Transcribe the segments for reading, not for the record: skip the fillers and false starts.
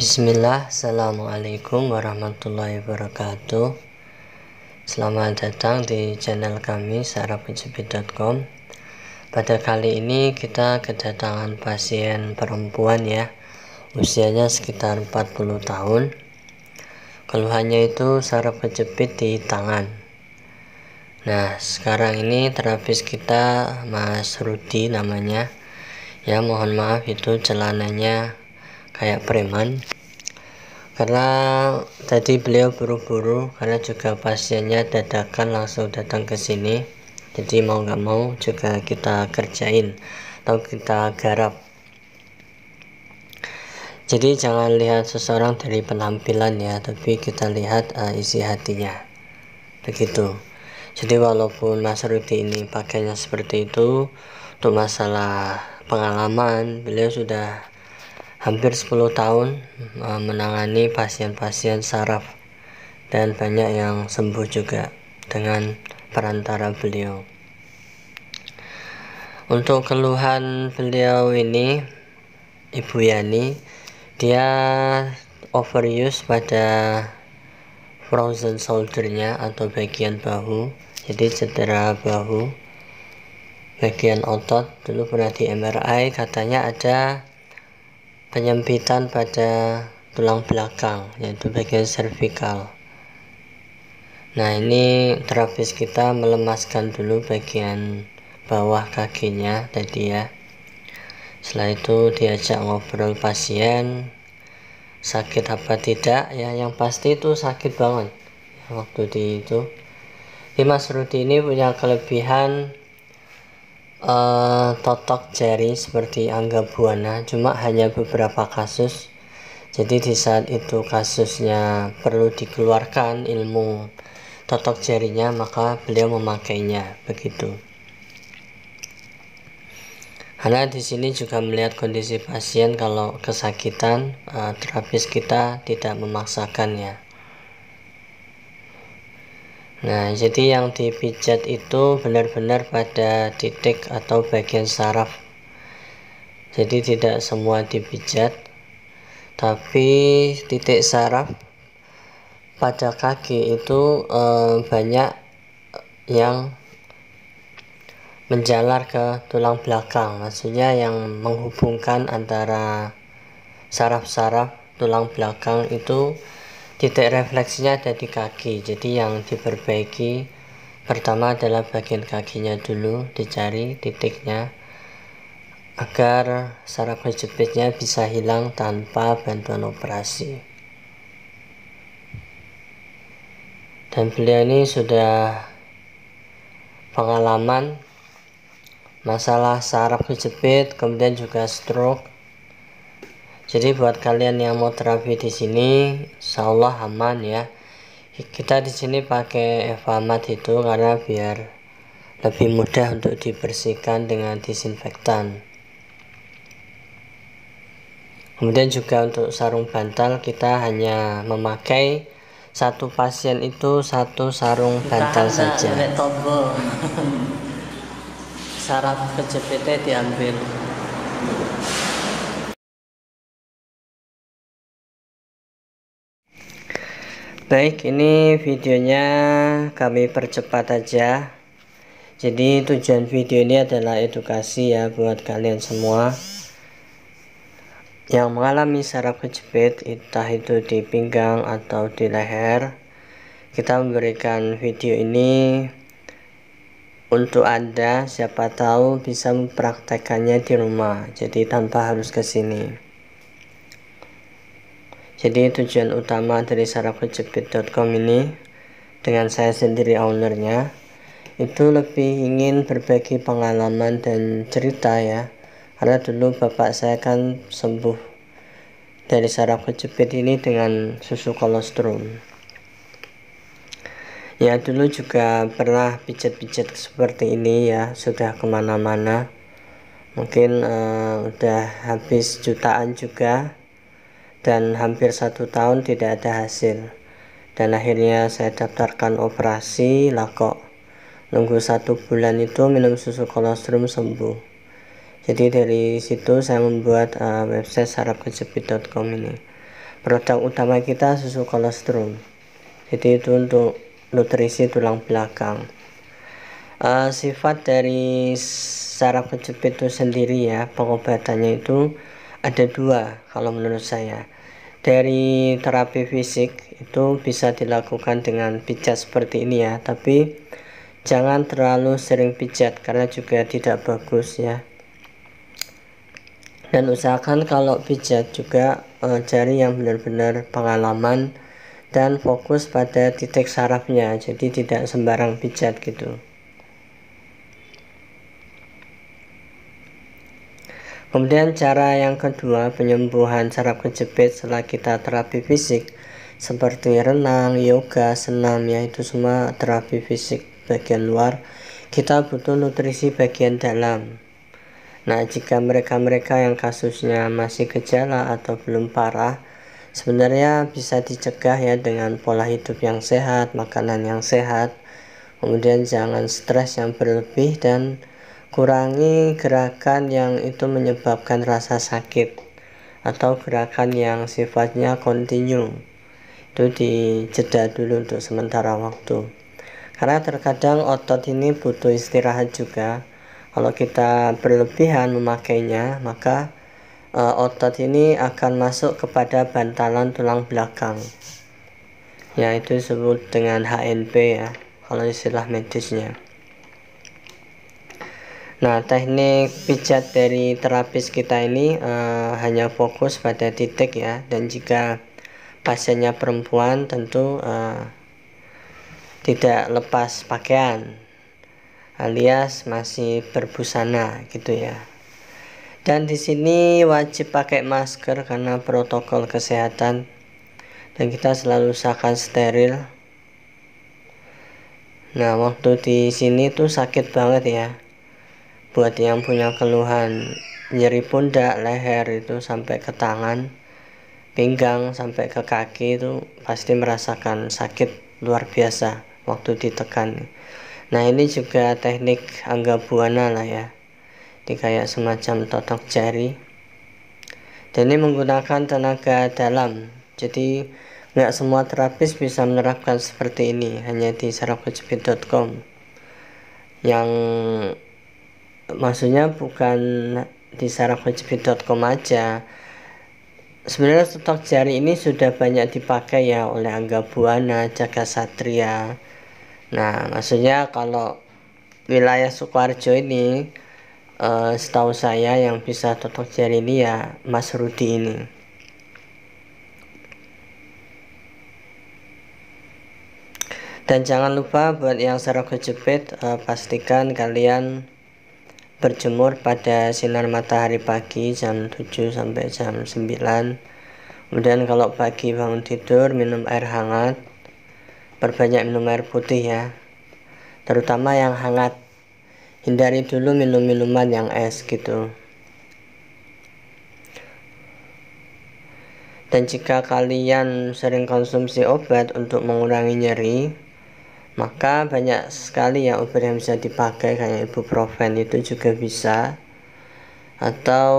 Bismillah, Assalamualaikum warahmatullahi wabarakatuh. Selamat datang di channel kami sarafkejepit.com. Pada kali ini kita kedatangan pasien perempuan ya, usianya sekitar 40 tahun. Keluhannya itu saraf kejepit di tangan. Nah, sekarang ini terapis kita Mas Rudi namanya. Ya, mohon maaf itu celananya kayak preman, karena tadi beliau buru-buru karena juga pasiennya dadakan langsung datang ke sini, jadi mau nggak mau juga kita kerjain atau kita garap. Jadi jangan lihat seseorang dari penampilan ya, tapi kita lihat isi hatinya, begitu. Jadi walaupun Mas Rudi ini pakainya seperti itu, untuk masalah pengalaman beliau sudah hampir 10 tahun menangani pasien-pasien saraf, dan banyak yang sembuh juga dengan perantara beliau. Untuk keluhan beliau ini, Ibu Yani, dia overuse pada frozen shouldernya atau bagian bahu, jadi cedera bahu, bagian otot. Dulu pernah di MRI, katanya ada penyempitan pada tulang belakang, yaitu bagian servikal. Nah, ini terapis kita melemaskan dulu bagian bawah kakinya tadi ya. Setelah itu diajak ngobrol pasien, sakit apa tidak ya, yang pasti itu sakit banget ya, waktu di itu. Mas Rudi ini punya kelebihan totok jari seperti Angga Buana, cuma hanya beberapa kasus. Jadi di saat itu kasusnya perlu dikeluarkan ilmu totok jarinya, maka beliau memakainya begitu. Karena di sini juga melihat kondisi pasien, kalau kesakitan terapis kita tidak memaksakannya. Nah, jadi yang dipijat itu benar-benar pada titik atau bagian saraf. Jadi tidak semua dipijat, tapi titik saraf pada kaki itu banyak yang menjalar ke tulang belakang, maksudnya yang menghubungkan antara saraf-saraf tulang belakang itu titik refleksinya ada di kaki. Jadi yang diperbaiki pertama adalah bagian kakinya dulu, dicari titiknya agar saraf kejepitnya bisa hilang tanpa bantuan operasi. Dan beliau ini sudah pengalaman masalah saraf kejepit, kemudian juga stroke. Jadi buat kalian yang mau terapi di sini, insyaallah aman ya. Kita di sini pakai Evamat itu karena biar lebih mudah untuk dibersihkan dengan disinfektan. Kemudian juga untuk sarung bantal, kita hanya memakai satu pasien itu satu sarung bantal saja. Saraf kejepitnya diambil. Baik, ini videonya kami percepat aja. Jadi tujuan video ini adalah edukasi ya buat kalian semua yang mengalami saraf kejepit, entah itu di pinggang atau di leher. Kita memberikan video ini untuk Anda, siapa tahu bisa mempraktekannya di rumah, jadi tanpa harus ke sini. Jadi tujuan utama dari sarafkejepit.com ini, dengan saya sendiri ownernya, itu lebih ingin berbagi pengalaman dan cerita ya. Karena dulu bapak saya kan sembuh dari saraf kejepit ini dengan susu kolostrum. Ya, dulu juga pernah pijat-pijat seperti ini ya, sudah kemana-mana. Mungkin udah habis jutaan juga, dan hampir 1 tahun tidak ada hasil. Dan akhirnya saya daftarkan operasi, lah kok nunggu 1 bulan itu minum susu kolostrum sembuh. Jadi dari situ saya membuat website sarafkejepit.com ini. Produk utama kita susu kolostrum. Jadi itu untuk nutrisi tulang belakang. Sifat dari saraf kejepit itu sendiri ya, pengobatannya itu ada dua kalau menurut saya. Dari terapi fisik itu bisa dilakukan dengan pijat seperti ini ya, tapi jangan terlalu sering pijat karena juga tidak bagus ya. Dan usahakan kalau pijat juga cari yang benar-benar pengalaman dan fokus pada titik sarafnya, jadi tidak sembarang pijat gitu. Kemudian cara yang kedua, penyembuhan saraf kejepit setelah kita terapi fisik seperti renang, yoga, senam ya, itu semua terapi fisik bagian luar. Kita butuh nutrisi bagian dalam. Nah, jika mereka-mereka yang kasusnya masih gejala atau belum parah, sebenarnya bisa dicegah ya dengan pola hidup yang sehat, makanan yang sehat, kemudian jangan stres yang berlebih dan kurangi gerakan yang itu menyebabkan rasa sakit atau gerakan yang sifatnya kontinu. Itu dijeda dulu untuk sementara waktu. Karena terkadang otot ini butuh istirahat juga. Kalau kita berlebihan memakainya, maka otot ini akan masuk kepada bantalan tulang belakang. Ya, itu disebut dengan HNP ya, kalau istilah medisnya. Nah, teknik pijat dari terapis kita ini hanya fokus pada titik ya, dan jika pasiennya perempuan tentu tidak lepas pakaian alias masih berbusana gitu ya. Dan di sini wajib pakai masker karena protokol kesehatan, dan kita selalu usahakan steril. Nah, waktu di sini tuh sakit banget ya. Buat yang punya keluhan nyeri pundak, leher itu sampai ke tangan, pinggang sampai ke kaki itu pasti merasakan sakit luar biasa waktu ditekan. Nah, ini juga teknik Anggabuana lah ya. Ini kayak semacam totok jari. Dan ini menggunakan tenaga dalam. Jadi nggak semua terapis bisa menerapkan seperti ini, hanya di sarafkejepit.com. Yang maksudnya bukan di sarafkejepit.com aja. Sebenarnya totok jari ini sudah banyak dipakai ya oleh Anggabuana, Jaga Satria. Nah, maksudnya kalau wilayah Sukoharjo ini setahu saya yang bisa totok jari ini ya Mas Rudi ini. Dan jangan lupa buat yang saraf kejepit, pastikan kalian berjemur pada sinar matahari pagi jam 7 sampai jam 9. Kemudian kalau pagi bangun tidur minum air hangat, perbanyak minum air putih ya, terutama yang hangat. Hindari dulu minum minuman yang es gitu. Dan jika kalian sering konsumsi obat untuk mengurangi nyeri, maka banyak sekali ya obat yang bisa dipakai, kayak ibuprofen itu juga bisa. Atau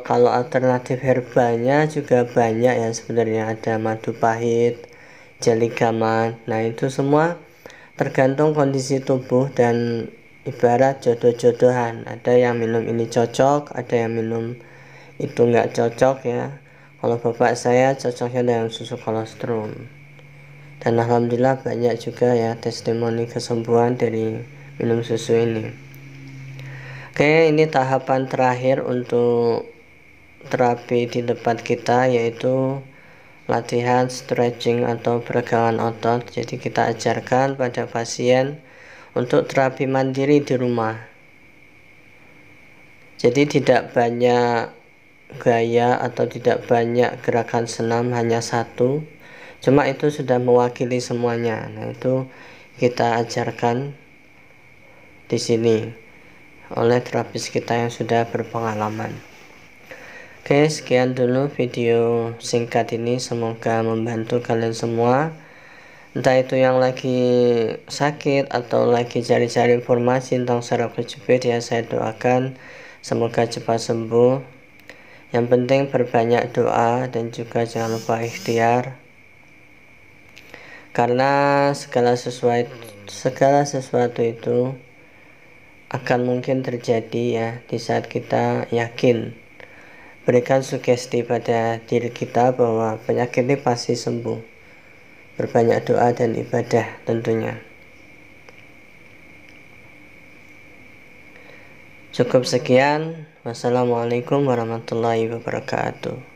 kalau alternatif herbalnya juga banyak ya sebenarnya, ada madu pahit, jeli gamat. Nah, itu semua tergantung kondisi tubuh dan ibarat jodoh-jodohan. Ada yang minum ini cocok, ada yang minum itu nggak cocok ya. Kalau bapak saya cocoknya dengan susu kolostrum. Dan alhamdulillah banyak juga ya testimoni kesembuhan dari minum susu ini. Oke, ini tahapan terakhir untuk terapi di tempat kita, yaitu latihan stretching atau peregangan otot. Jadi kita ajarkan pada pasien untuk terapi mandiri di rumah. Jadi tidak banyak gaya atau tidak banyak gerakan senam, hanya satu. Cuma itu sudah mewakili semuanya. Nah, itu kita ajarkan di sini oleh terapis kita yang sudah berpengalaman. Oke, sekian dulu video singkat ini, semoga membantu kalian semua. Entah itu yang lagi sakit atau lagi cari-cari informasi tentang saraf kejepit ya, saya doakan semoga cepat sembuh. Yang penting berbanyak doa dan juga jangan lupa ikhtiar, karena segala sesuatu itu akan mungkin terjadi ya di saat kita yakin. Berikan sugesti pada diri kita bahwa penyakit ini pasti sembuh. Berbanyak doa dan ibadah tentunya. Cukup sekian. Wassalamualaikum warahmatullahi wabarakatuh.